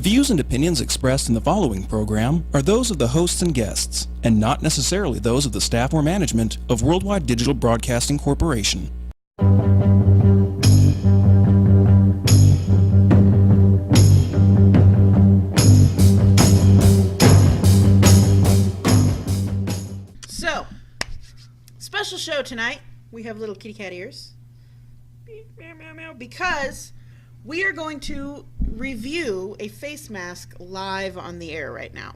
views and opinions expressed in the following program are those of the hosts and guests, and not necessarily those of the staff or management of Worldwide Digital Broadcasting Corporation. So, special show tonight. We have little kitty cat ears. Meow, meow, meow, because we are going to review a face mask live on the air right now.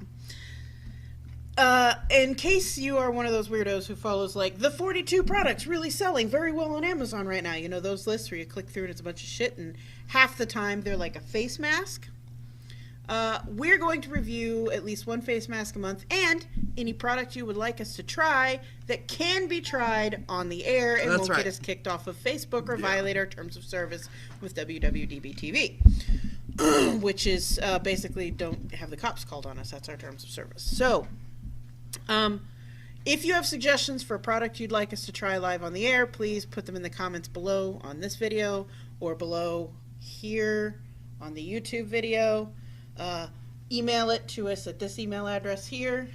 In case you are one of those weirdos who follows like the 42 products really selling very well on Amazon right now, you know those lists where you click through and it's a bunch of shit and half the time they're like a face mask. We're going to review at least one face mask a month and any product you would like us to try that can be tried on the air and won't get us kicked off of Facebook or violate our terms of service with WWDBTV, which is basically don't have the cops called on us. That's our terms of service. So, if you have suggestions for a product you'd like us to try live on the air, please put them in the comments below on this video or below here on the YouTube video. Email it to us at this email address here.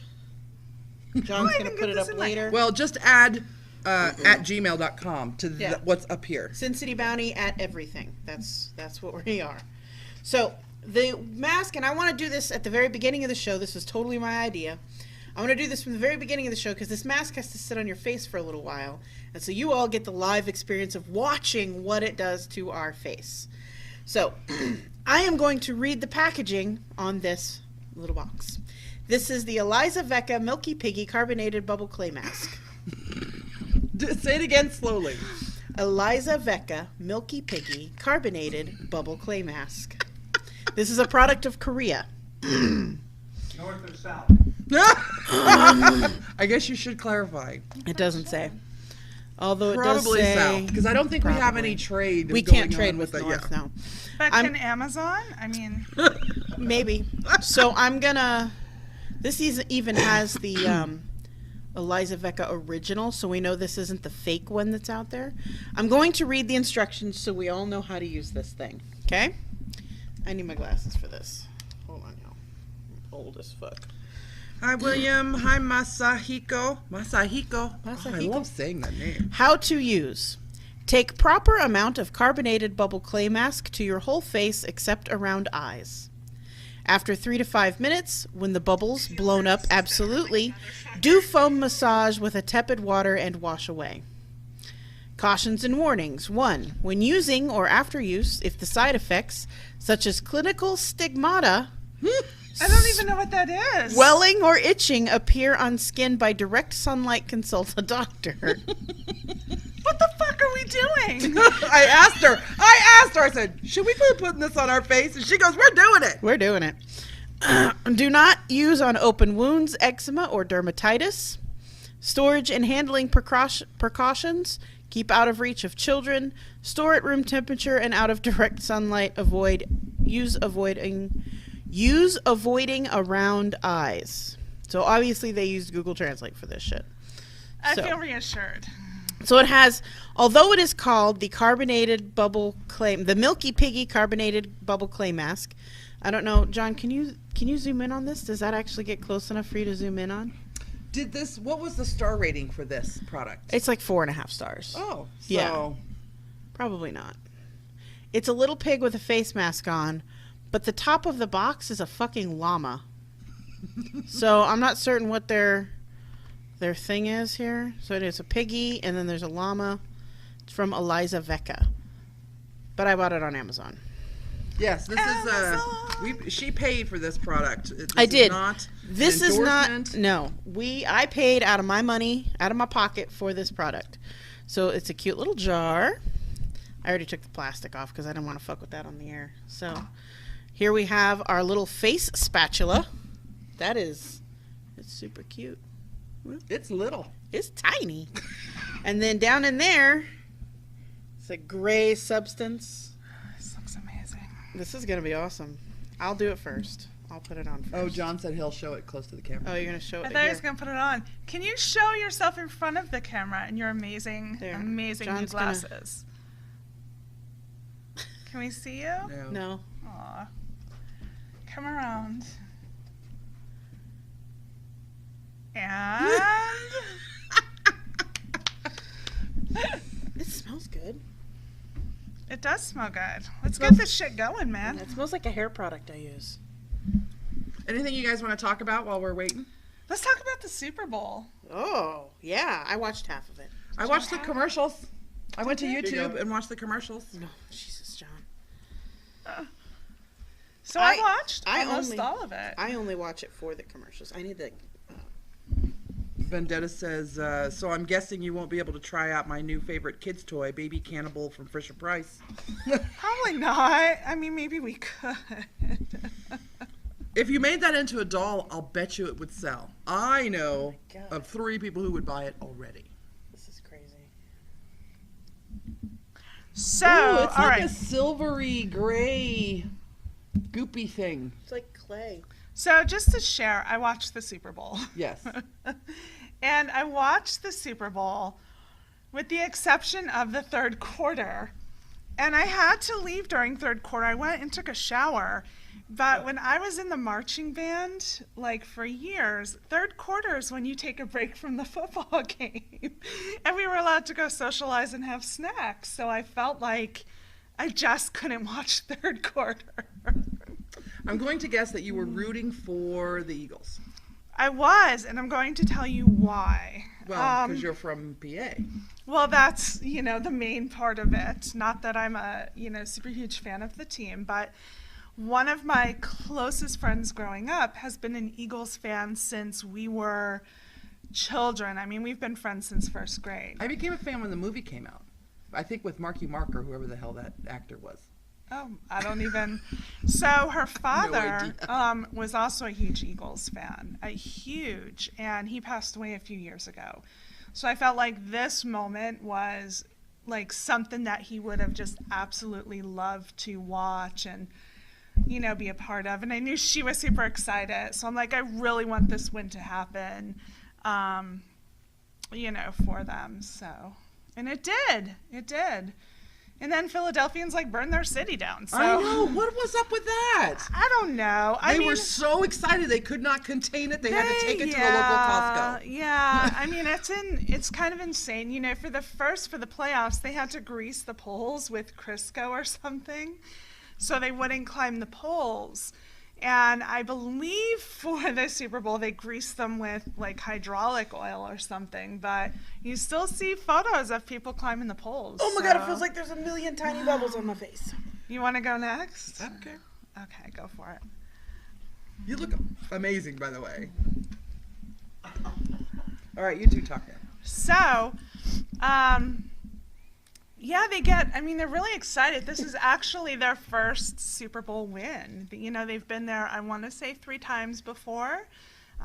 John's going to put it up later. Well, just add at gmail.com to what's up here. SinCityBounty at everything. That's what we are. So the mask, and I want to do this at the very beginning of the show. This is totally my idea. I want to do this from the very beginning of the show because this mask has to sit on your face for a little while. And so you all get the live experience of watching what it does to our face. So I am going to read the packaging on this little box. This is the Elexia Vecca Milky Piggy Carbonated Bubble Clay Mask. Say it again slowly. Elexia Vecca Milky Piggy Carbonated Bubble Clay Mask. This is a product of Korea. North or south? I guess you should clarify. It doesn't say. Although Probably it does say south, because I don't think we have probably. any trade. We can't trade with North, no. But can Amazon? I mean, maybe. So I'm gonna. This even has the Elexia Vecca original, so we know this isn't the fake one that's out there. I'm going to read the instructions so we all know how to use this thing. Okay? I need my glasses for this. Hold on, y'all. I'm old as fuck. Hi, William. Hi, Masahiko. Masahiko. Oh, I love saying that name. How to use. Take proper amount of carbonated bubble clay mask to your whole face except around eyes. After 3 to 5 minutes, when the bubbles blown up absolutely, do foam massage with a tepid water and wash away. Cautions and warnings. 1. When using or after use, if the side effects, such as clinical stigmata, I don't even know what that is. swelling or itching appear on skin by direct sunlight, consult a doctor. What the fuck are we doing? I asked her. I said, should we be putting this on our face? And she goes, we're doing it. We're doing it. Do not use on open wounds, eczema, or dermatitis. Storage and handling precautions. Keep out of reach of children. Store at room temperature and out of direct sunlight. Use avoiding around eyes. So obviously they used Google Translate for this shit. I feel reassured. So it has, although it is called the carbonated bubble clay, the Milky Piggy carbonated bubble clay mask. I don't know, John, can you zoom in on this? Does that actually get close enough for you to zoom in on? What was the star rating for this product? It's like 4.5 stars. Oh, so. Yeah. Probably not. It's a little pig with a face mask on, but the top of the box is a fucking llama. So I'm not certain what their thing is here. So it is a piggy, and then there's a llama. It's from Elexia Vecca. But I bought it on Amazon. Yes, this is she paid for this product. I did. This is not no. I paid out of my money, out of my pocket for this product. So it's a cute little jar. I already took the plastic off because I didn't want to fuck with that on the air. So here we have our little face spatula. It's super cute. It's little. It's tiny. And then down in there, it's a gray substance. This looks amazing. This is going to be awesome. I'll do it first. I'll put it on first. Oh, John said he'll show it close to the camera. Oh, you're going to show it? I thought he was going to put it on. Can you show yourself in front of the camera and your amazing new glasses? Can we see you? No. Aw. Come around. And It smells good. it does smell good. Let's get this shit going, man. It smells like a hair product I use. Anything you guys want to talk about while we're waiting? Let's talk about the Super Bowl. Oh, yeah. I watched half of it. I watched the commercials. I went to you YouTube go. and watched the commercials. No, Jesus, John. So I watched I almost only- all of it. I only watch it for the commercials. I need the... Vendetta says, so I'm guessing you won't be able to try out my new favorite kids toy, Baby Cannibal from Fisher Price. Probably not. I mean, maybe we could. If you made that into a doll, I'll bet you it would sell. I know God. of 3 people who would buy it already. This is crazy. So, Ooh, it's all like right. a silvery gray goopy thing. It's like clay. So just to share, I watched the Super Bowl. Yes. And I watched the Super Bowl with the exception of the third quarter. And I had to leave during third quarter. I went and took a shower. But when I was in the marching band, like for years, third quarter is when you take a break from the football game. And we were allowed to go socialize and have snacks. So I felt like I just couldn't watch third quarter. I'm going to guess that you were rooting for the Eagles. I was, and I'm going to tell you why. Well, because you're from PA. Well, that's, the main part of it. Not that I'm a, super huge fan of the team, but one of my closest friends growing up has been an Eagles fan since we were children. I mean, we've been friends since first grade. I became a fan when the movie came out. I think with Marky Mark or whoever the hell that actor was. Oh, I don't even. So her father idea. was also a huge Eagles fan, and he passed away a few years ago. So I felt like this moment was like something that he would have just absolutely loved to watch and, be a part of. And I knew she was super excited. So I'm like, I really want this win to happen, for them. So, and it did. It did. And then Philadelphians burned their city down. So I know. What was up with that? I don't know. They were so excited they could not contain it. They had to take it to the local Costco. Yeah, I mean it's kind of insane. For the playoffs, they had to grease the poles with Crisco or something, so they wouldn't climb the poles. And I believe for the Super Bowl, they greased them with hydraulic oil or something. But you still see photos of people climbing the poles. Oh my God, it feels like there's a million tiny bubbles on my face. You want to go next? I don't care. Okay, go for it. You look amazing, by the way. All right, you two talk now. So, yeah, they're really excited. This is actually their first Super Bowl win. They've been there, I want to say 3 times before,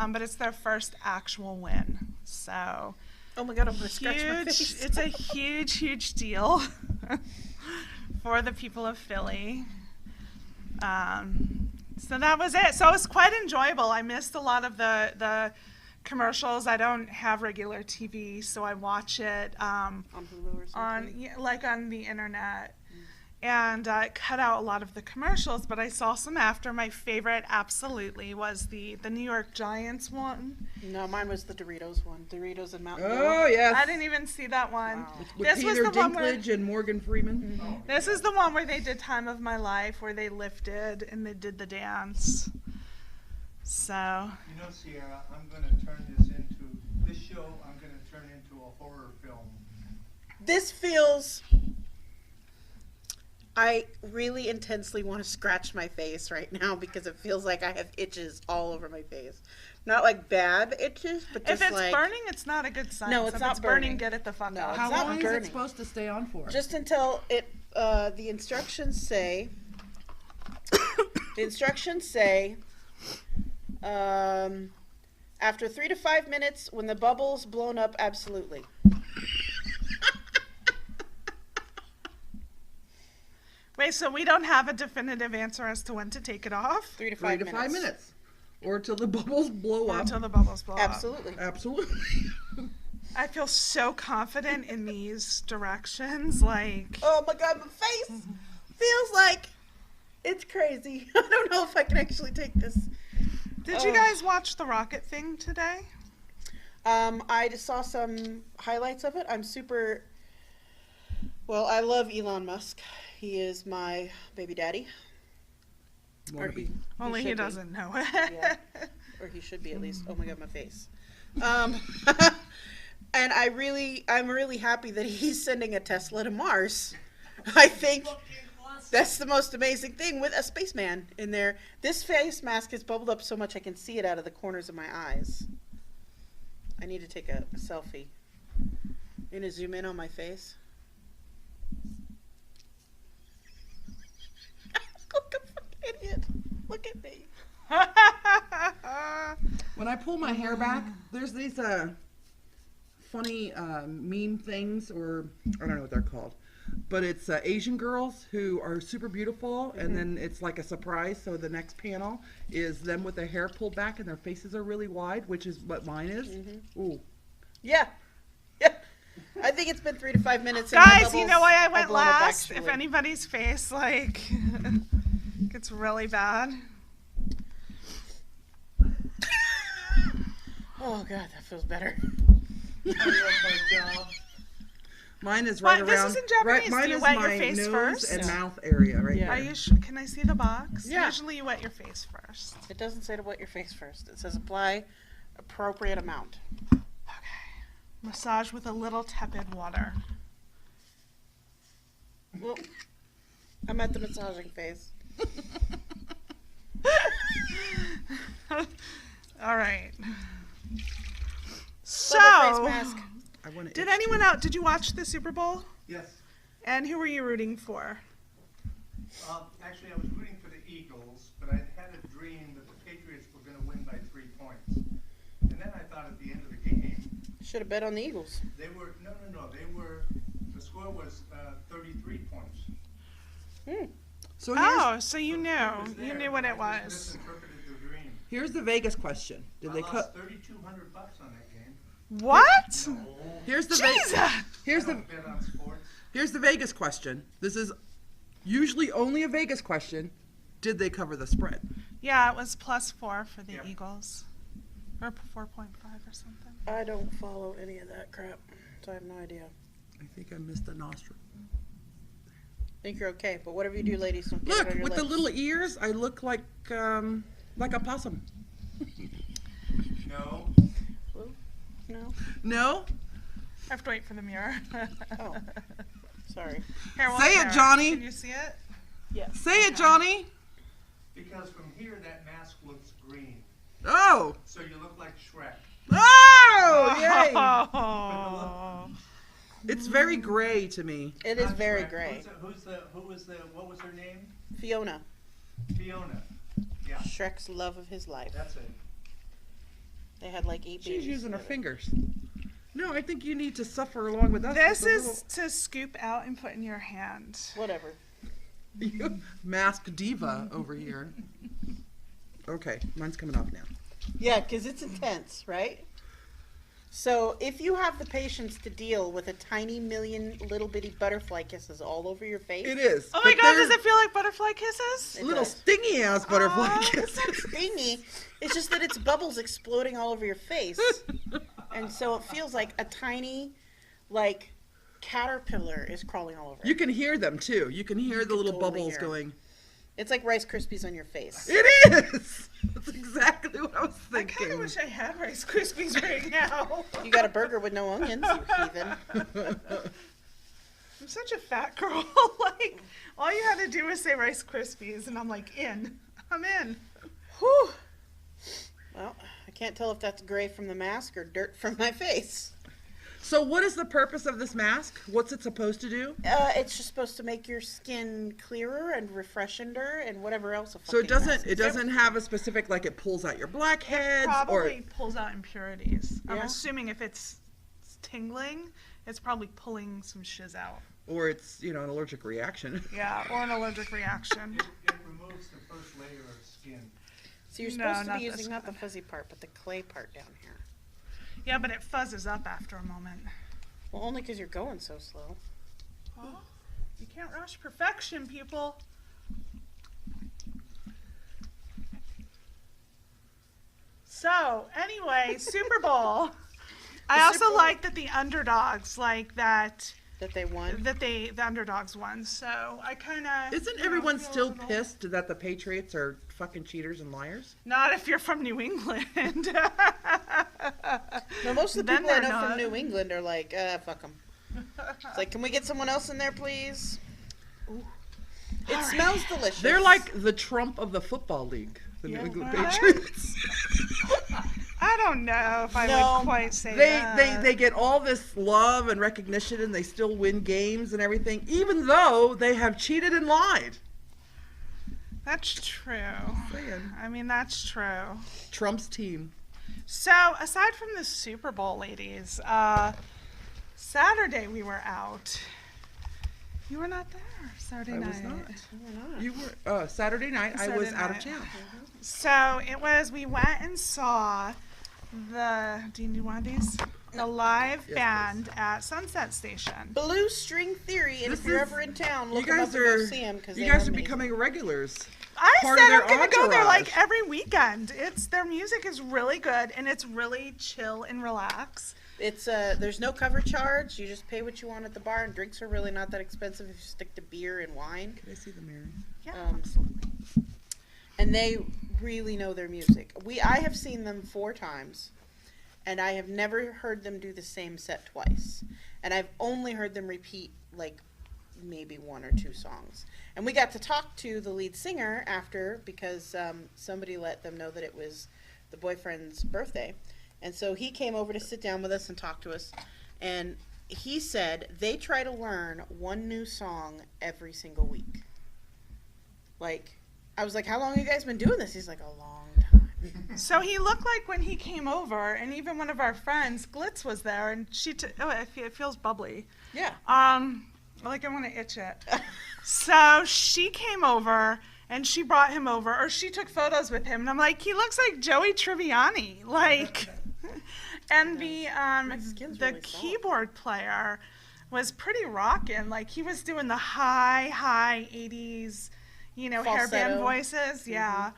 but it's their first actual win. So, Oh my God, I'm going to scratch my face. it's a huge, huge deal for the people of Philly. So that was it. So it was quite enjoyable. I missed a lot of the commercials. I don't have regular TV, so I watch it on Hulu or something? on the internet. And cut out a lot of the commercials, but I saw some after. My favorite absolutely was the New York Giants one. No, mine was the Doritos one. Doritos and Mountain Dew. Oh, yes. I didn't even see that one. Wow. With This was Peter the one where- Dinklage and Morgan Freeman. This is the one where they did Time of My Life, where they lifted and they did the dance. So, Sierra, I'm going to turn this show, I'm going to turn into a horror film. This feels... I really intensely want to scratch my face right now because it feels like I have itches all over my face. Not bad itches, but just if it's burning, it's not a good sign. No, it's If not it's burning. burning. Get it the fuck No, out. it's How not long is burning. it supposed to stay on for? Just until the instructions say, after 3 to 5 minutes, when the bubble's blown up, absolutely. Wait, so we don't have a definitive answer as to when to take it off? 3 to 5 3 to minutes. 5 minutes. Or till the bubbles blow Or up. until the bubbles blow up. Absolutely. Absolutely. I feel so confident in these directions. Oh my God, my face feels like It's crazy. I don't know if I can actually take this. Did you guys watch the rocket thing today? I just saw some highlights of it. I love Elon Musk. He is my baby daddy. Or Only he should be. doesn't know it. Yeah. Or he should be at least. Oh my god, my face. And I'm really happy that he's sending a Tesla to Mars. I think that's the most amazing thing with a spaceman in there. This face mask has bubbled up so much I can see it out of the corners of my eyes. I need to take a selfie. You're gonna zoom in on my face. Look, I'm an idiot. Look at me. When I pull my hair back, there's these funny meme things, or I don't know what they're called, but it's Asian girls who are super beautiful, and then it's like a surprise. So the next panel is them with their hair pulled back and their faces are really wide, which is what mine is. Ooh. Yeah. Yeah. I think it's been 3 to 5 minutes. And Guys, you know why I went blown up, last? If actually. anybody's face like gets really bad. Oh god, that feels better. I love my job. Mine is right What? This around. is in Japanese. Right, mine Do you is wet your my face nose first? and Yeah. mouth area right Yeah. Are there. you? Can I see the box? Yeah. Usually you wet your face first. It doesn't say to wet your face first. It says apply appropriate amount. Okay. Massage with a little tepid water. Well, I'm at the massaging phase. All right. So, Face mask. I want to. did anyone out? Did you watch the Super Bowl? Yes. And who were you rooting for? Actually, I was rooting for the Eagles, but I had a dream that the Patriots were going to win by 3 points. And then I thought at the end of the game, Should have bet on the Eagles. they were, no, the score was 33 points. So here's, Oh, so you knew. was You there. knew what I it just was. misinterpreted the dream. here's the Vegas question. Did I they lost cut? $3,200 on that game. What? No, Here's the Jesus! here's I the don't bet on sports. here's the Vegas question. This is usually only a Vegas question. Did they cover the spread? Yeah, it was +4 for the Yeah. Eagles. Or 4.5 or something. I don't follow any of that crap, so I have no idea. I think I missed a nostril. I think you're okay, but whatever you do, ladies, don't get it Look, on your with the lips. little ears, I look like a possum. No. No? No? I have to wait for the mirror. Oh. Sorry. Here, one Say it, there. Johnny. Can you see it? Yes. Say it, Johnny. Because from here, that mask looks green. Oh. So you look like Shrek. Oh, yay. Oh. It's very gray to me. It is Not very Shrek. gray. What was her name? Fiona. Fiona. Yeah, Shrek's love of his life. that's it. They had like 8 babies. She's using her together. fingers. No, I think you need to suffer along with us. This with the is to scoop out and put in your hand. Whatever. little mask diva over here. Okay, mine's coming off now. Yeah, because it's intense, right? So if you have the patience to deal with a tiny million little bitty butterfly kisses all over your face, It is. Oh my but god, they're does it feel like butterfly kisses? It little does. stingy ass butterfly Aw, It's not kisses. stingy. It's just that it's bubbles exploding all over your face. And so it feels like a tiny, like, caterpillar is crawling all over. You can hear them too. You can hear the little totally bubbles hear 'em. going. It's like Rice Krispies on your face. It is. That's exactly what I was I kind thinking. of wish I had Rice Krispies right now. You got a burger with no onions, you heathen. I'm such a fat girl. Like, all you had to do was say Rice Krispies, and I'm like, in. I'm in. Whew. Well, I can't tell if that's gray from the mask or dirt from my face. So what is the purpose of this mask? What's it supposed to do? It's just supposed to make your skin clearer and refreshender and whatever else. So it doesn't have a specific, like it pulls out your blackheads Probably pulls out impurities. I'm Yeah? assuming if it's tingling, it's probably pulling some shiz out. or it's, you know, an allergic reaction. Yeah, or an allergic reaction. It removes the first layer of skin. So you're No, supposed to not be this using not the one. fuzzy part, but the clay part down here. Yeah, but it fuzzes up after a moment. Well, only because you're going so slow. Oh, you can't rush perfection, people. So, anyway, Super Bowl. I also Super Bowl. like that the underdogs, like that they won. the underdogs won. So I kind of Isn't everyone still pissed that the Patriots are fucking cheaters and liars? Not if you're from New England. No, most of the Then people I they're know from not. New England are like, fuck them. It's like, can we get someone else in there, please? Ooh. It smells delicious. They're like the Trump of the football league, the New England Patriots. I don't know if I No. would quite say that. They get all this love and recognition, and they still win games and everything, even though they have cheated and lied. That's true. Man. I mean, that's true. Trump's team. So, aside from the Super Bowl, ladies, Saturday we were out. You were not there Saturday I night. was not. You were Saturday night. I was Saturday out of night. town. So it was. We went and saw the. Do you need one of these? The live Yes, band at Sunset Station. Blue String Theory, and This if you're is- ever in town, You look them up guys and go are see them because you they guys are are amazing. becoming regulars. I Part said of their I'm gonna go there entourage. like every weekend. Their music is really good and it's really chill and relax. It's there's no cover charge. You just pay what you want at the bar, and drinks are really not that expensive if you stick to beer and wine. Can I see the mirror? Yeah, Um, absolutely. And they really know their music. I have seen them 4 times, and I have never heard them do the same set twice. And I've only heard them repeat like maybe 1 or 2 songs. And we got to talk to the lead singer after because somebody let them know that it was the boyfriend's birthday. And so he came over to sit down with us and talk to us. And he said they try to learn 1 new song every single week. Like, I was like, how long have you guys been doing this? He's like, a long time. So he looked like when he came over, and even one of our friends, Glitz, was there, and it feels bubbly. Yeah. Like I want to itch it. So she came over and she brought him over, or she took photos with him, and I'm like, he looks like Joey Tribbiani, like. And skin's the really soft. keyboard player was pretty rockin'. Like he was doing the high 80s, hairband Falsetto. voices, yeah.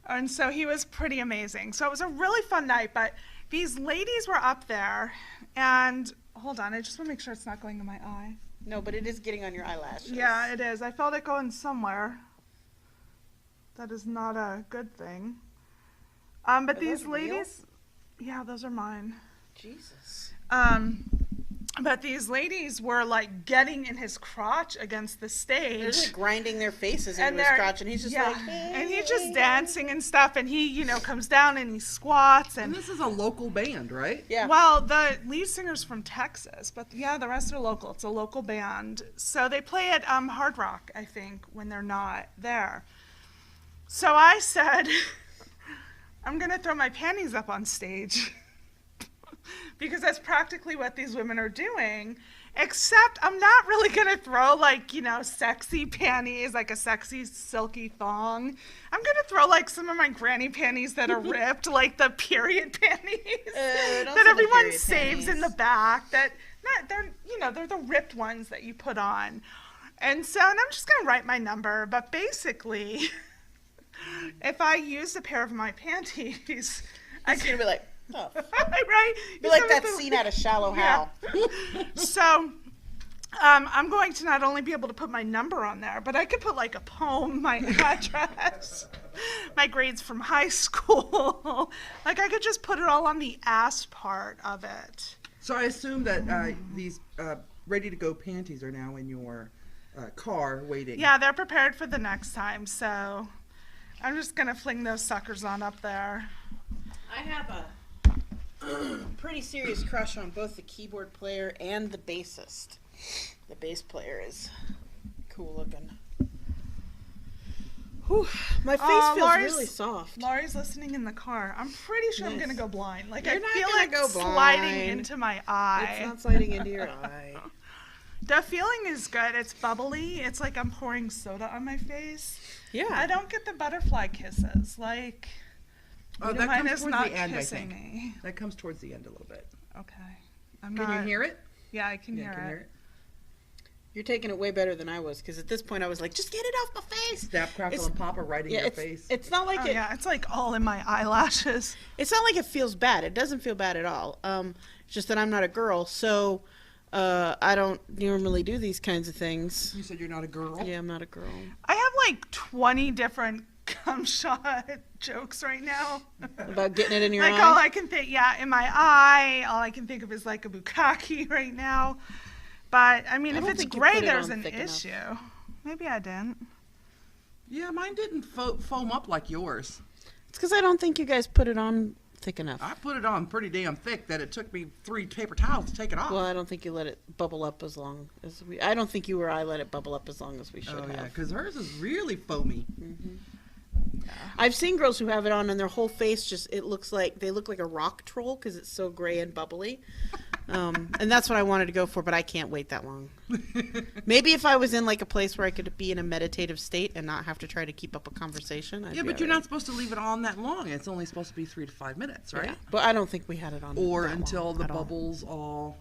And so he was pretty amazing. So it was a really fun night. But these ladies were up there, and hold on, I just want to make sure it's not going in my eye. No, but it is getting on your eyelashes. Yeah, it is. I felt it going somewhere. That is not a good thing. But Are these those real? ladies, yeah, those are mine. Jesus. But these ladies were like getting in his crotch against the stage. They're like grinding their faces into his they're- crotch, and he's just yeah, like, hey. and he's just dancing and stuff, and he, comes down and he squats And and. this is a local band, right? Yeah. Well, the lead singer's from Texas, but yeah, the rest are local. It's a local band, so they play at Hard Rock, I think, when they're not there. So I said, I'm gonna throw my panties up on stage. Because that's practically what these women are doing, except I'm not really gonna throw sexy panties, like a sexy silky thong. I'm gonna throw like some of my granny panties that are ripped, like the period panties Don't that say the everyone period saves in the panties. back. They're the ripped ones that you put on, and I'm just gonna write my number. But basically, if I use a pair of my panties, I He's gonna be like, oh. right? Be like that scene out of Shallow Yeah. Hal. So, I'm going to not only be able to put my number on there, but I could put like a poem, my address, my grades from high school. Like I could just put it all on the ass part of it. So I assume that these ready-to-go panties are now in your car waiting. Yeah, they're prepared for the next time, so I'm just gonna fling those suckers on up there. I have a pretty serious crush on both the keyboard player and the bassist. The bass player is cool looking. Whew, my face feels Laurie's- really soft. Laurie's listening in the car. I'm pretty sure I'm Nice. gonna go blind. Like You're I not feel gonna like go sliding blind. into my eye. It's not sliding into your eye. The feeling is good. It's bubbly. It's like I'm pouring soda on my face. Yeah. I don't get the butterfly kisses. Like, Oh, that mine comes is towards not the end, I kissing think. me. That comes towards the end a little bit. Okay. I'm Can not. you hear it? Yeah, I can Yeah, hear can you it. hear it? You're taking it way better than I was, because at this point I was like, just get it off my face. Stab, crackle, and pop are right in your face. It's not like it. Yeah, it's like all in my eyelashes. It's not like it feels bad. It doesn't feel bad at all. It's just that I'm not a girl, so I don't normally do these kinds of things. You said you're not a girl? Yeah, I'm not a girl. I have like 20 different cum shot jokes right now. About getting it in your Like eye? all I can think, in my eye. All I can think of is like a bukkake right now. But I mean, I if don't it's think you gray, put it there's on an thick enough. issue. Maybe I didn't. Yeah, mine didn't foam up like yours. It's because I don't think you guys put it on thick enough. I put it on pretty damn thick that it took me 3 paper towels to take it off. Well, I don't think you let it bubble up as long as we. I don't think you or I let it bubble up as long as we should Oh, have. yeah, because hers is really foamy. I've seen girls who have it on and their whole face just, it looks like, they look like a rock troll because it's so gray and bubbly. And that's what I wanted to go for, but I can't wait that long. Maybe if I was in like a place where I could be in a meditative state and not have to try to keep up a conversation. I'd Yeah, be but you're all not supposed to leave it on that long. It's only supposed to be 3 to 5 minutes, right? right. Yeah. But I don't think we had it on. Or that until long the at all. bubbles all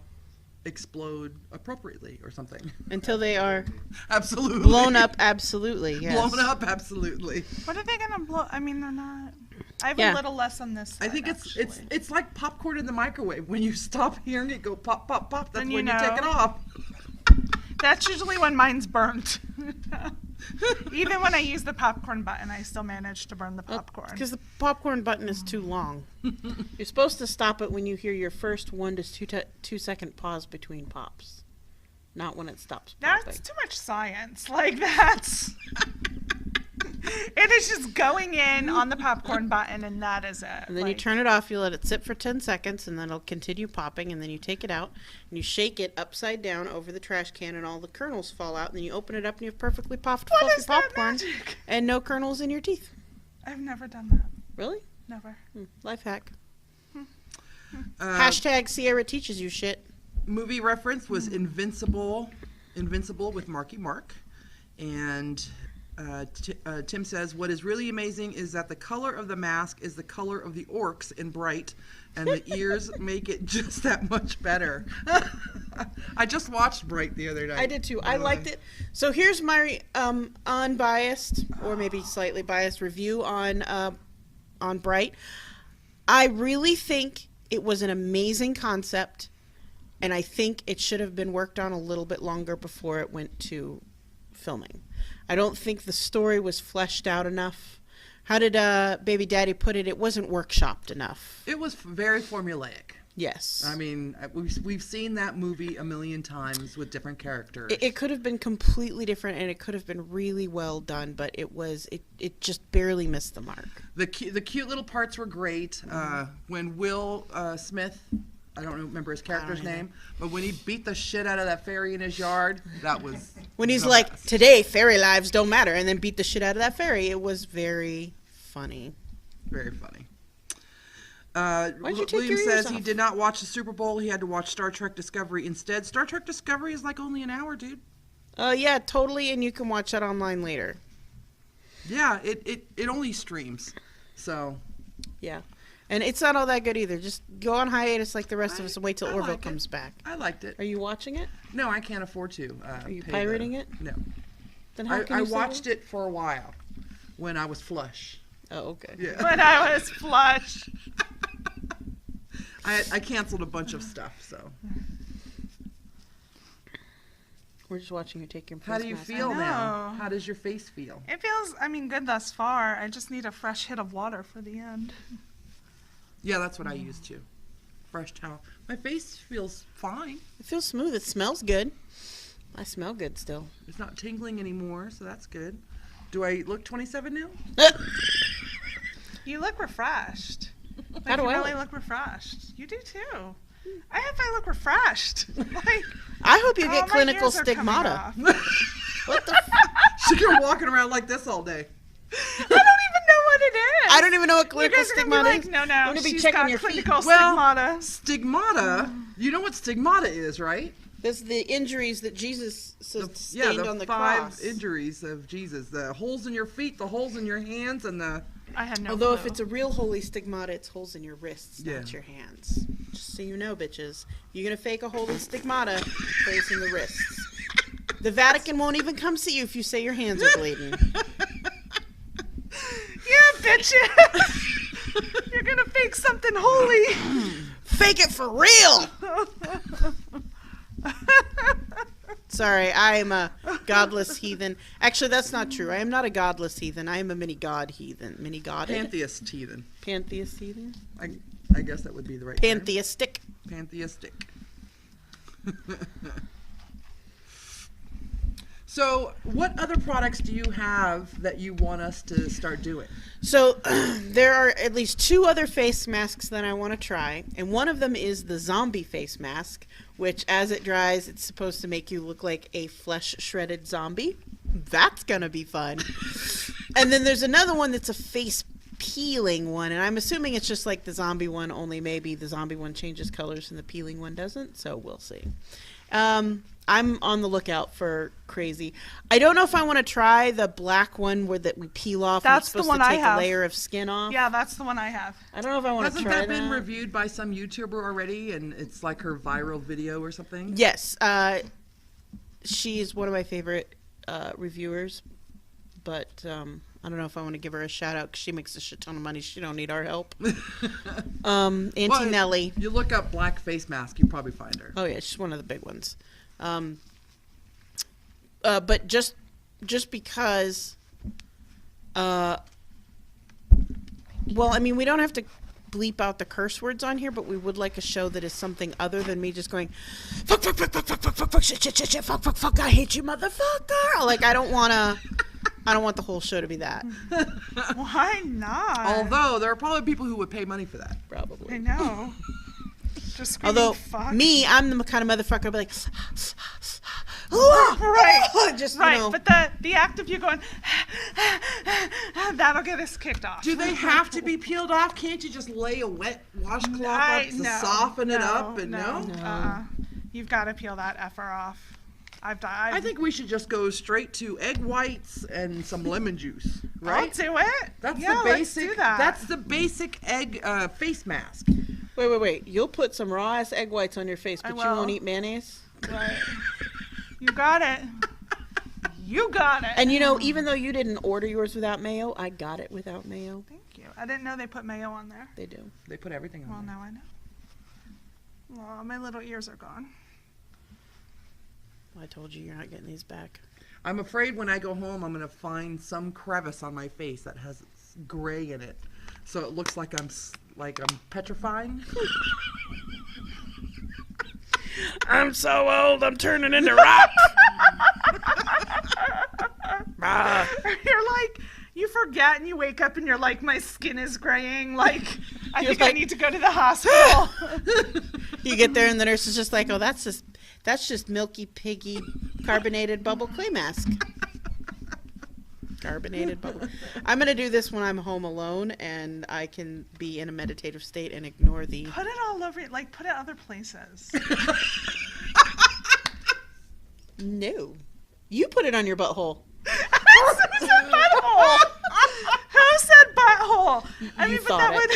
explode appropriately or something. Until they are Absolutely. blown up, absolutely. Yes. Blown up, absolutely. What are they gonna blow? I mean, they're not. I have Yeah. a little less on this side, I think it's like popcorn in the microwave. When you stop hearing it go pop, pop, pop, that's Then when you you take it know. off. That's usually when mine's burnt. Even when I use the popcorn button, I still manage to burn the popcorn. Because the popcorn button is too long. You're supposed to stop it when you hear your first 1 to 2 second pause between pops, not when it stops popping. That's too much science. Like that's. It is just going in on the popcorn button, and that is it. And then you turn it off, you let it sit for 10 seconds, and then it'll continue popping, and then you take it out, and you shake it upside down over the trash can, and all the kernels fall out, and then you open it up, and you have perfectly popped What fluffy is that popcorn, magic? and no kernels in your teeth. I've never done that. Really? Never. Life hack. Uh, Hashtag Sierra teaches you shit. Movie reference was Invincible with Marky Mark. And Tim says, what is really amazing is that the color of the mask is the color of the orcs in Bright, and the ears make it just that much better. I just watched Bright the other night. I did too. I liked it. So here's my unbiased, or maybe slightly biased review on Bright. I really think it was an amazing concept, and I think it should have been worked on a little bit longer before it went to filming. I don't think the story was fleshed out enough. How did Baby Daddy put it? It wasn't workshopped enough. It was very formulaic. Yes. I mean, we've seen that movie a million times with different characters. It could have been completely different, and it could have been really well done, but it just barely missed the mark. The cute little parts were great. When Will Smith, I don't remember his character's either. name, but when he beat the shit out of that fairy in his yard, that was When he's the like, best. today fairy lives don't matter, and then beat the shit out of that fairy, it was very funny. Very funny. Why'd you take William your ears says he off? did not watch the Super Bowl. He had to watch Star Trek Discovery instead. Star Trek Discovery is like only an hour, dude. Yeah, totally, and you can watch that online later. Yeah, it only streams. So Yeah. And it's not all that good either. Just go on hiatus like the rest of us and wait till I Orville like it. comes back. I liked it. Are you watching it? No, I can't afford to. Are you pirating it? No. Then how can I you say watched that? it for a while when I was flush. Oh, okay. Yeah. When I was flush. I canceled a bunch of stuff, so. We're just watching you take your How do you mask feel off. now? know. How does your face feel? It feels, good thus far. I just need a fresh hit of water for the end. Yeah, that's what I use too. Fresh towel. My face feels fine. It feels smooth. It smells good. I smell good still. It's not tingling anymore, so that's good. Do I look 27 now? You look refreshed. Like, How do you I really look? look refreshed. You do too. I look refreshed. Like, I hope you oh, get my clinical ears are coming stigmata. off. What the She can walking around like this all day. I don't even know what it is. I don't even know what You clinical guys are gonna be stigmata like, is. no, I'm gonna be she's checking got your feet. clinical Well, stigmata. Stigmata. You know what stigmata is, right? There's the injuries that Jesus sustained The on the 5 cross. injuries of Jesus. The holes in your feet, the holes in your hands, and the... I had no Although if clue. it's a real holy stigmata, it's holes in your wrists, Yeah. not your hands. Just so you know, bitches. You're gonna fake a holy stigmata, holes in the wrists. The Vatican won't even come see you if you say your hands are bleeding. Yeah, bitches. You're gonna fake something holy. Fake it for real. Sorry, I am a godless heathen. Actually, that's not true. I am not a godless heathen. I am a mini god heathen. Mini god. Pantheist heathen. Pantheist heathen. I guess that would be the right term. Pantheistic. Pantheistic. So, what other products do you have that you want us to start doing? So there are at least 2 other face masks that I want to try, and one of them is the zombie face mask, which as it dries, it's supposed to make you look like a flesh shredded zombie. That's gonna be fun. And then there's another one that's a face peeling one, and I'm assuming it's just like the zombie one, only maybe the zombie one changes colors and the peeling one doesn't, so we'll see. I'm on the lookout for crazy. I don't know if I want to try the black one where that we peel off. That's and it's supposed the one to I take have. a layer of skin off. Yeah, that's the one I have. I don't know if I want to Hasn't try that been reviewed by some YouTuber already, and it's like her viral video or something? Yes, she's one of my favorite reviewers, but I don't know if I want to give her a shout out because she makes a shit ton of money. She don't need our help. Auntie Well, Nelly. You look up black face mask, you probably find her. Oh yeah, she's one of the big ones. But just because, well, I mean, we don't have to bleep out the curse words on here, but we would like a show that is something other than me just going, fuck, fuck, fuck, fuck, fuck, fuck, fuck, fuck, shit, shit, shit, shit, fuck, fuck, fuck, I hate you, motherfucker. Like, I don't want the whole show to be that. Why not? Although, there are probably people who would pay money for that. I know. Just screaming, Although, fuck. me, I'm the kind of motherfucker I'll be like, Right. just, right, you know. but the act of you going, that'll get us kicked off. Do they have to be peeled off? Can't you just lay a wet washcloth up to soften it up? And no? You've got to peel that effer off. I think we should just go straight to egg whites and some lemon juice, right? I'll do it. That's yeah, the basic. Let's do that. That's the basic egg face mask. Wait. You'll put some raw ass egg whites on your face, but you won't eat mayonnaise? Right. You got it. You got it. And you know, even though you didn't order yours without mayo, I got it without mayo. Thank you. I didn't know they put mayo on there. They do. They put everything on. Well, there. now I know. Well, my little ears are gone. I told you you're not getting these back. I'm afraid when I go home, I'm going to find some crevice on my face that has gray in it, so it looks like I'm petrifying. I'm so old, I'm turning into rock. You're like, you forget and you wake up and you're like, my skin is graying. Like, I think I need to go to the hospital. You get there and the nurse is just like, oh, that's just milky piggy carbonated bubble clay mask. Carbonated bubble. I'm going to do this when I'm home alone and I can be in a meditative state and ignore the... Put it all over, like, put it other places. No. You put it on your butthole. Who said butthole? Who said butthole? I mean, but that would...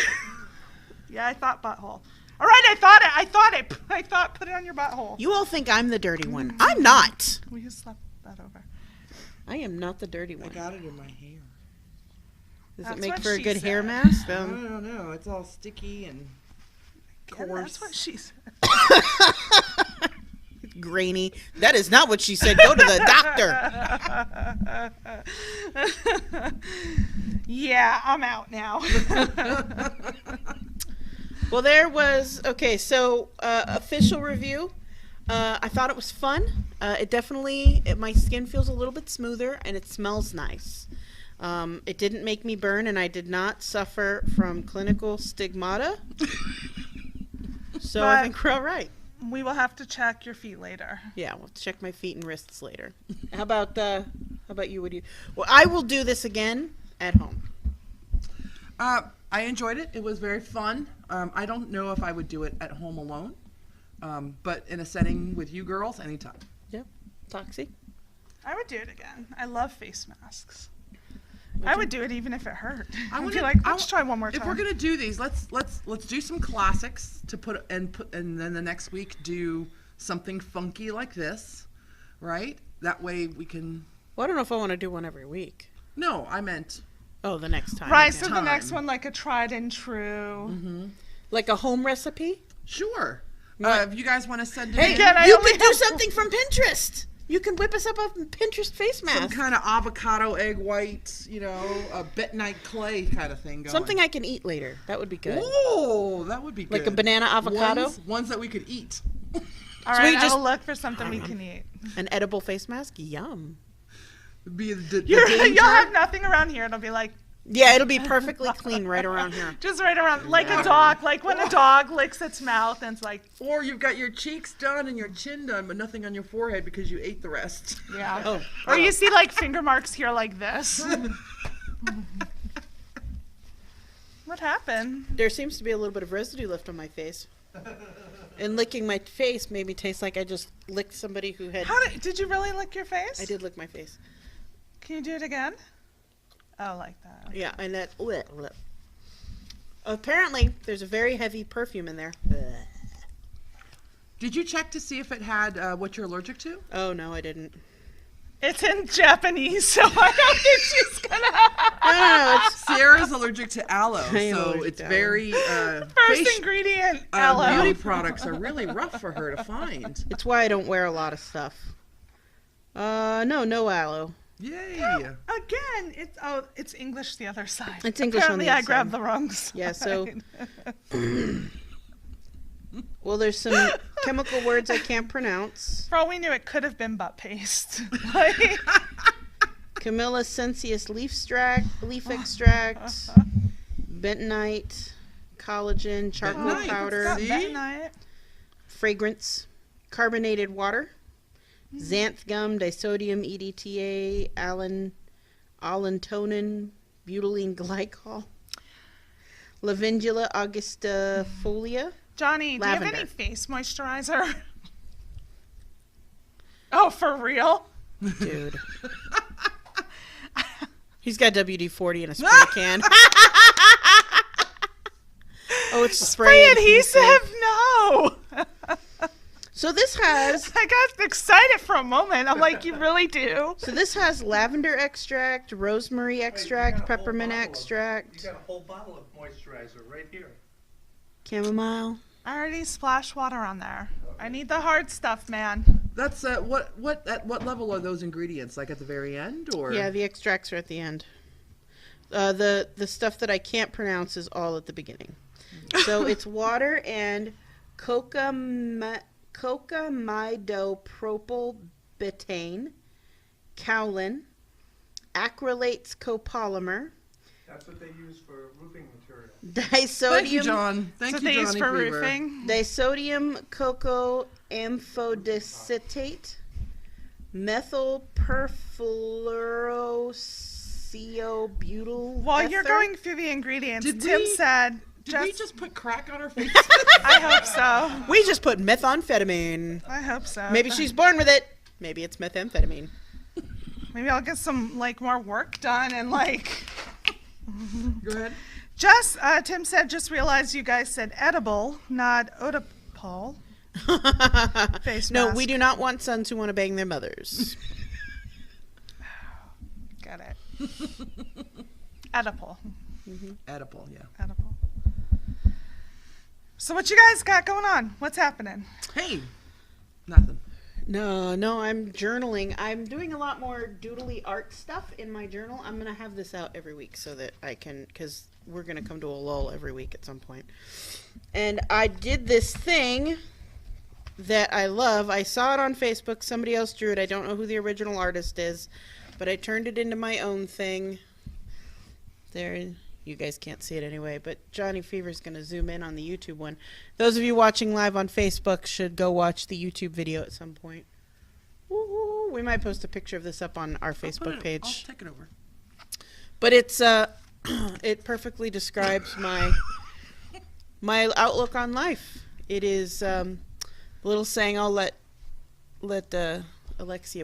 Yeah, I thought butthole. All right, I thought put it on your butthole. You all think I'm the dirty one. I'm not. We just slapped that over. I am not the dirty one. I got it in my hair. Does That's it make what for a she good hair said. mask? I don't know. It's all sticky and coarse. Yeah, that's what she said. Grainy. That is not what she said. Go to the doctor. Yeah, I'm out now. Well, there was, okay, so official review. I thought it was fun. It definitely, my skin feels a little bit smoother and it smells nice. It didn't make me burn and I did not suffer from clinical stigmata. So I think we're all right. We will have to check your feet later. Yeah, we'll check my feet and wrists later. How about you? Would you? Well, I will do this again at home. I enjoyed it. It was very fun. I don't know if I would do it at home alone, but in a setting with you girls, anytime. Yep. Toxi. I would do it again. I love face masks. I would do it even if it hurt. I would be wanna- like, let's try one more time. If we're gonna do these, let's do some classics to put and then the next week do something funky like this, right? That way we can. Well, I don't know if I want to do one every week. No, I meant. Oh, the next time. Right, okay. so the next one, like a tried and true. Mm-hmm. Like a home recipe? Sure. If you guys want to send it Hey, in, you can do something from Pinterest. You can whip us up a Pinterest face mask. some kind of avocado egg white, a bentonite clay kind of thing going. Something I can eat later. That would be good. Oh, that would be good. Like a banana avocado? Ones that we could eat. All So right, we just- I'll look for something we can eat. An edible face mask? Yum. Be the You'll danger. have nothing around here. It'll be like, Yeah, it'll be perfectly clean right around here. just right around, like a dog. Like when a dog licks its mouth and it's like, Or you've got your cheeks done and your chin done, but nothing on your forehead because you ate the rest. yeah. Oh. Or you see like finger marks here like this. What happened? There seems to be a little bit of residue left on my face. And licking my face made me taste like I just licked somebody who had... Did you really lick your face? I did lick my face. Can you do it again? Oh, like that. Yeah, and that... bleh. Apparently, there's a very heavy perfume in there. Did you check to see if it had what you're allergic to? Oh, no, I didn't. It's in Japanese, so I don't think she's gonna. No, it's Sierra's allergic to aloe, I am so allergic it's to aloe. very First ingredient, aloe. beauty products are really rough for her to find. It's why I don't wear a lot of stuff. No aloe. Yay! Again, it's English the other side. It's English on Apparently the I other grabbed side. the wrong side. Yeah, so... Well, there's some chemical words I can't pronounce. For all we knew, it could have been butt paste. Like, Camilla sensius leaf extract, bentonite, collagen, charcoal Bentonite, powder, got See? bentonite. fragrance, carbonated water, xanth gum, disodium, EDTA, allantonin, butylene glycol, lavandula augustifolia. Johnny, do you have Lavender. any face moisturizer? Oh, for real? Dude. He's got WD-40 in a spray can. Oh, it's Spray adhesive? No. So this has I got excited for a moment. I'm like, you really do? this has lavender extract, rosemary extract, peppermint You extract, got a whole bottle of moisturizer right here. chamomile. I already splashed water on there. I need the hard stuff, man. That's at what level are those ingredients? Like at the very end, or Yeah, the extracts are at the end. The stuff that I can't pronounce is all at the beginning. So it's water and cocamidopropylbutane, kaolin, acrylates copolymer, That's what they use for roofing material. Thank you, disodium John. Thank So you, they use Johnny for Cleaver. roofing. disodium cocoamphodecytate, methyl perfluoroceobutyl. While you're ether. going through the ingredients, Did Tim we- said, Did we just put crack on her face? I hope so. We just put methamphetamine. I hope so. Maybe she's born with it. Maybe it's methamphetamine. Maybe I'll get some like more work done and like. Go ahead. Tim said, just realized you guys said edible, not Oedipal. Face No, mask. we do not want sons who want to bang their mothers. Got it. Oedipal. Edible, yeah. Oedipal. So what you guys got going on? What's happening? Hey, nothing. No, I'm journaling. I'm doing a lot more doodly art stuff in my journal. I'm going to have this out every week so that I can, because we're going to come to a lull every week at some point. And I did this thing that I love. I saw it on Facebook. Somebody else drew it. I don't know who the original artist is, but I turned it into my own thing. There, you guys can't see it anyway, but Johnny Fever's going to zoom in on the YouTube one. Those of you watching live on Facebook should go watch the YouTube video at some point. Woo-hoo. We might post a picture of this up on our Facebook I'll page. take it over. But it's it perfectly describes my outlook on life. It is a little saying. I'll let Elexia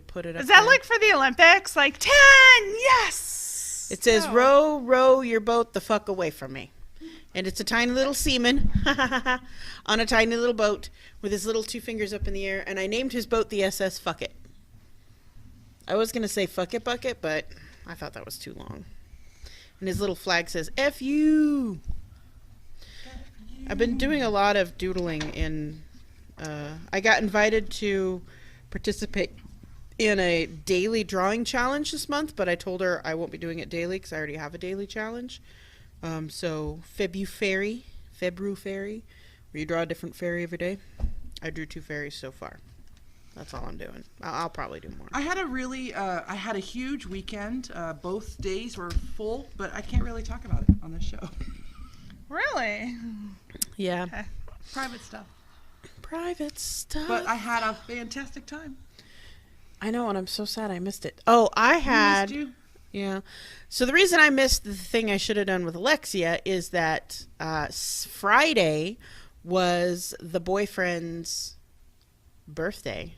put it up. Is that there. like for the Olympics? Like 10, yes. It says, So- row, row your boat the fuck away from me. And it's a tiny little seaman on a tiny little boat with his little two fingers up in the air. And I named his boat the SS Fuck It. I was going to say fuck it bucket, but I thought that was too long. And his little flag says, F you. I've been doing a lot of doodling in, I got invited to participate in a daily drawing challenge this month, but I told her I won't be doing it daily because I already have a daily challenge. So February, where you draw a different fairy every day. I drew 2 fairies so far. That's all I'm doing. I'll probably do more. I had a huge weekend. Both days were full, but I can't really talk about it on this show. Really? Yeah. Okay. Private stuff. But I had a fantastic time. I know, and I'm so sad I missed it. Oh, I had. Missed you? Yeah. So the reason I missed the thing I should have done with Elexia is that Friday was the boyfriend's birthday.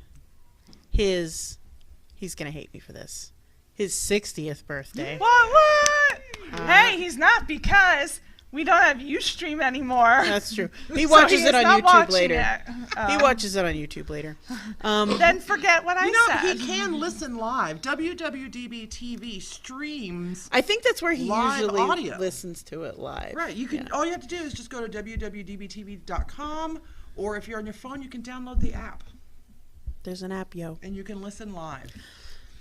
He's going to hate me for this. His 60th birthday. What? Hey, he's not, because we don't have Ustream anymore. That's true. He watches it on YouTube later. He He watches it on YouTube later. Then forget what I said. He can listen live. WWDBTV streams. I think that's where he Live usually audio. listens to it live. Right. You can. Yeah. All you have to do is just go to WWDBTV.com, or if you're on your phone, you can download the app There's an app, yo. and you can listen live.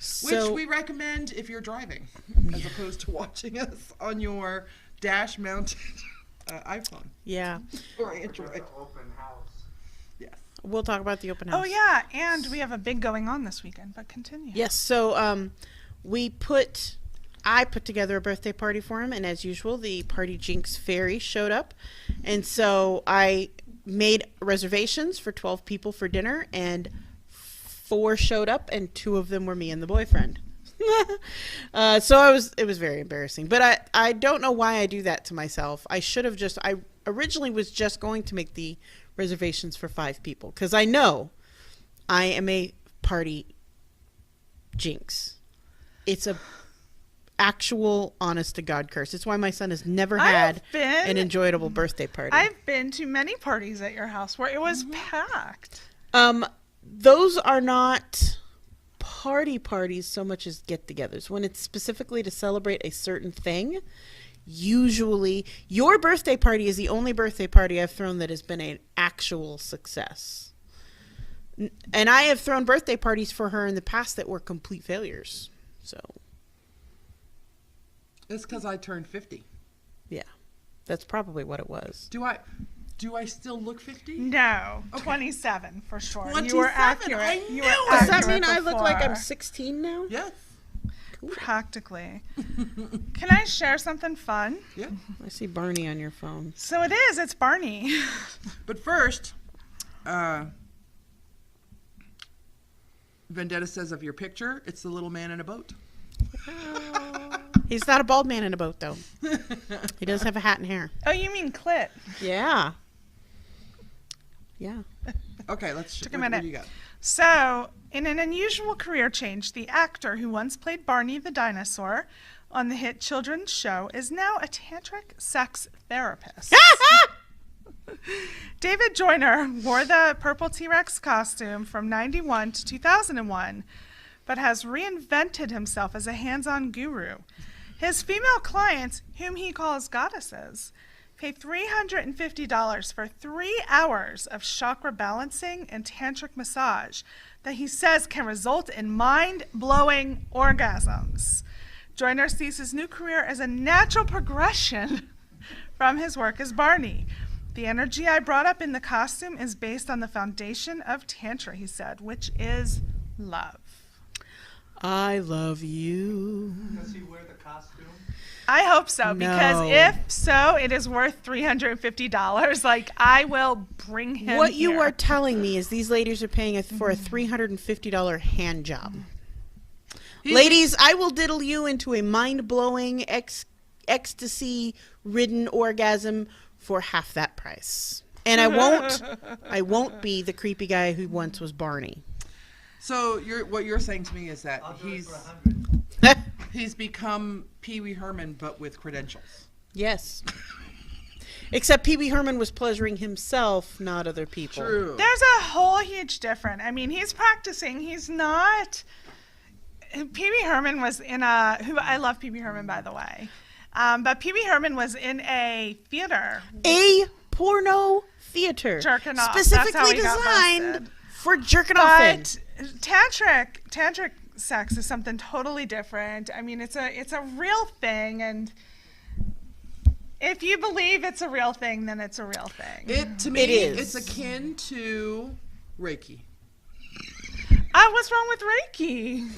So, Which we recommend if you're driving, as opposed to watching us on your dash-mounted iPhone yeah, or For Android. the open house. Yes. we'll talk about the open house. Oh, yeah, and we have a big going on this weekend, but continue. Yes, so I put together a birthday party for him, and as usual, the Party Jinx fairy showed up. And so I made reservations for 12 people for dinner, and 4 showed up, and 2 of them were me and the boyfriend. So it was very embarrassing. But I don't know why I do that to myself. I originally was just going to make the reservations for 5 people, because I know I am a party jinx. It's a actual honest to God curse. It's why my son has never had an enjoyable birthday party. I've been to many parties at your house where it was packed. Those are not parties so much as get-togethers. When it's specifically to celebrate a certain thing, usually your birthday party is the only birthday party I've thrown that has been an actual success. And I have thrown birthday parties for her in the past that were complete failures. So, It's because I turned 50. yeah, that's probably what it was. Do I still look 50? No, Okay. 27 for sure. You 27, were accurate. I You knew were it. Does that accurate mean I look like I'm before. 16 now? Yes. Practically. Can I share something fun? Yeah. I see Barney on your phone. So it's Barney. But first, Vendetta says of your picture, it's the little man in a boat. He's not a bald man in a boat, though. He does have a hat and hair. Oh, you mean clit. Yeah. Yeah. Okay, let's Took a what minute. do you got? So, in an unusual career change, the actor who once played Barney the dinosaur on the hit children's show is now a tantric sex therapist. David Joyner wore the purple T-Rex costume from 91 to 2001, but has reinvented himself as a hands-on guru. His female clients, whom he calls goddesses, pay $350 for 3 hours of chakra balancing and tantric massage that he says can result in mind-blowing orgasms. Joyner sees his new career as a natural progression from his work as Barney. The energy I brought up in the costume is based on the foundation of Tantra, he said, which is love. I love you. Does he wear the costume? I hope so, because No. if so, it is worth $350. Like, I will bring him What you here. are telling me is these ladies are paying for a $350 hand job. Ladies, I will diddle you into a mind-blowing, ecstasy-ridden orgasm for half that price. And I won't be the creepy guy who once was Barney. So what you're saying to me is that I'll do it for 100. he's become Pee Wee Herman, but with credentials. Yes. Except Pee Wee Herman was pleasuring himself, not other people. True. There's a whole huge difference. I mean, he's practicing. He's not... Pee-wee Herman was in who I love Pee-wee Herman, by the way. But Pee-wee Herman was in a theater. A porno theater. Jerking off. That's how Specifically he got designed busted. for jerking off in. But tantric sex is something totally different. I mean, it's a real thing, and if you believe it's a real thing, then it's a real thing. To me, It is. it's akin to Reiki. What's wrong with Reiki?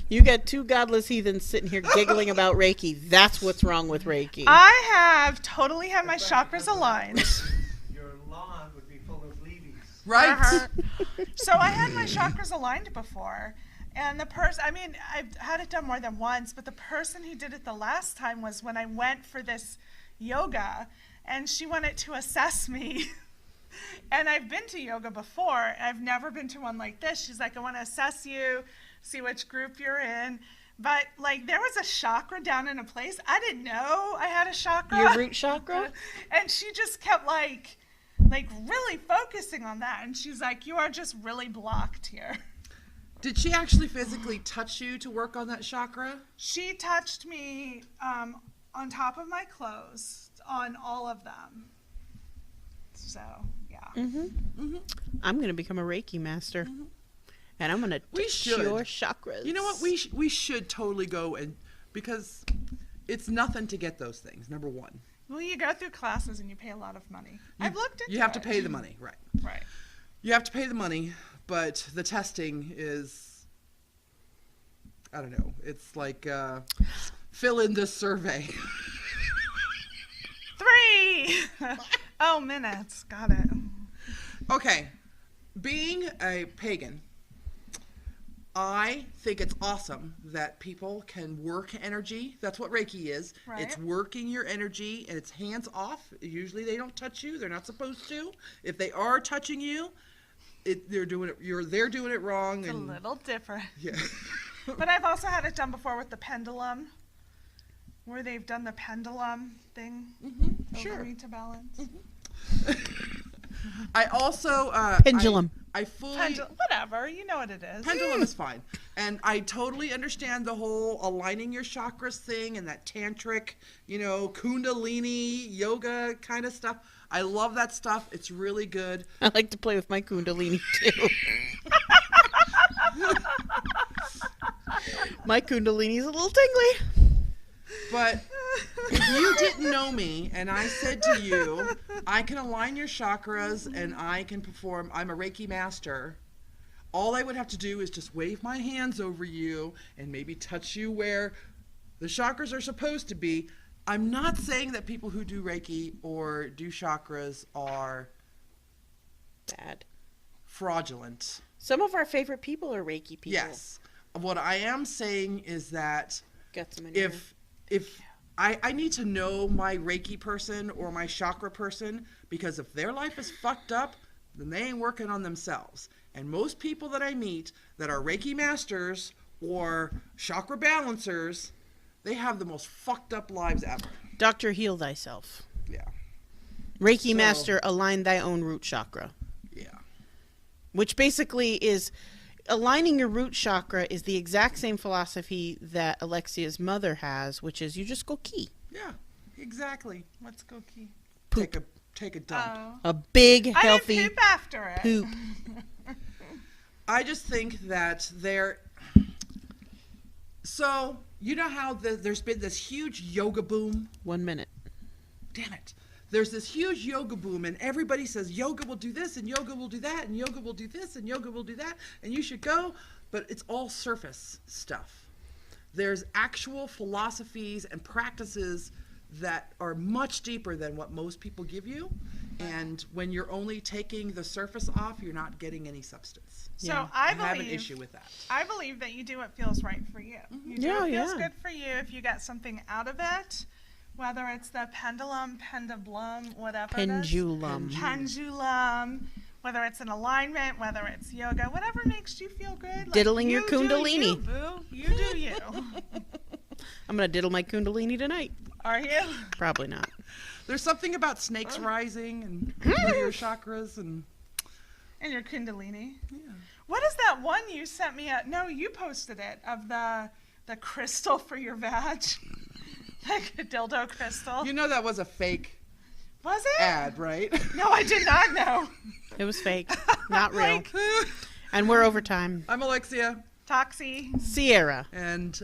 You got two godless heathens sitting here giggling about Reiki. That's what's wrong with Reiki. I have totally had my chakras aligned. Your lawn would be full of leaves. Right? So I had my chakras aligned before. And the person, I mean, I've had it done more than once, but the person who did it the last time was when I went for this yoga, and she wanted to assess me. And I've been to yoga before. I've never been to one like this. She's like, I want to assess you, see which group you're in. But like, there was a chakra down in a place. I didn't know I had a chakra. Your root chakra? And she just kept like really focusing on that. And she's like, you are just really blocked here. Did she actually physically touch you to work on that chakra? She touched me on top of my clothes, on all of them. So, yeah. I'm going to become a Reiki master. And I'm going to touch your chakras. You know what? We should totally go, and because it's nothing to get those things, number one. Well, you go through classes and you pay a lot of money. I've looked into it. You have to pay the money, right. Right. You have to pay the money, but the testing is, I don't know, it's like fill in this survey. 3! Oh, minutes. Got it. Okay, being a pagan, I think it's awesome that people can work energy. That's what Reiki is. Right. It's working your energy, and it's hands off. Usually they don't touch you. They're not supposed to. If they are touching you, they're doing it wrong. It's and a little different. yeah. But I've also had it done before with the pendulum, where they've done the pendulum thing over Sure. me to balance. I also Pendulum. I fully Whatever, you know what it is. pendulum is fine, and I totally understand the whole aligning your chakras thing and that tantric, Kundalini yoga kind of stuff. I love that stuff. It's really good. I like to play with my Kundalini too. My Kundalini's a little tingly. But if you didn't know me and I said to you, I can align your chakras and I can perform, I'm a Reiki master, all I would have to do is just wave my hands over you and maybe touch you where the chakras are supposed to be. I'm not saying that people who do Reiki or do chakras are Bad. fraudulent. Some of our favorite people are Reiki people. Yes. What I am saying is that Got some in here. if I need to know my Reiki person or my chakra person, because if their life is fucked up, then they ain't working on themselves. And most people that I meet that are Reiki masters or chakra balancers, they have the most fucked up lives ever. Doctor, heal thyself. Yeah. Reiki So- master, align thy own root chakra. Yeah. Which basically is aligning your root chakra is the exact same philosophy that Alexia's mother has, which is you just go key. Yeah. Exactly. What's cookie? Poop. Take a dump. Oh. A big, I healthy didn't poop after it. poop. I just think that so you know how there's been this huge yoga boom? 1 minute. Damn it. There's this huge yoga boom, and everybody says yoga will do this, and yoga will do that, and yoga will do this, and yoga will do that, and you should go, but it's all surface stuff. There's actual philosophies and practices that are much deeper than what most people give you, and when you're only taking the surface off, you're not getting any substance. So Yeah. I have an believe issue with that. I believe that you do what feels right for you. You do Yeah, what feels yeah. good for you. If you get something out of it, whether it's the pendulum, whatever it is. Pendulum, whether it's an alignment, whether it's yoga, whatever makes you feel good. Like, Diddling your you do Kundalini. you, boo. You do you. I'm going to diddle my Kundalini tonight. Are you? Probably not. There's something about snakes rising and your chakras, and And your Kundalini. Yeah. What is that one you sent me? No, you posted it of the crystal for your vag, like a dildo crystal. You know that was a fake Was it? ad, right? No, I did not know. It was fake, not real. Like, And we're over time. I'm Elexia, Toxi. Sierra, and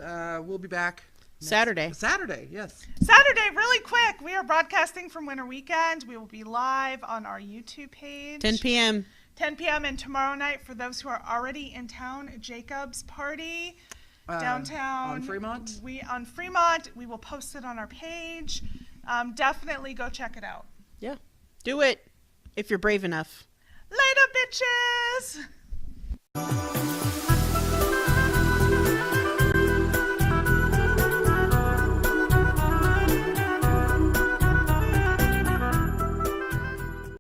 we'll be back Saturday. Saturday, yes. Saturday, really quick. We are broadcasting from Winter Weekend. We will be live on our YouTube page. 10 p.m. 10 p.m. and tomorrow night for those who are already in town, Jacob's party downtown on Fremont. On Fremont. We will post it on our page. Definitely go check it out. Yeah. Do it if you're brave enough. Later, bitches.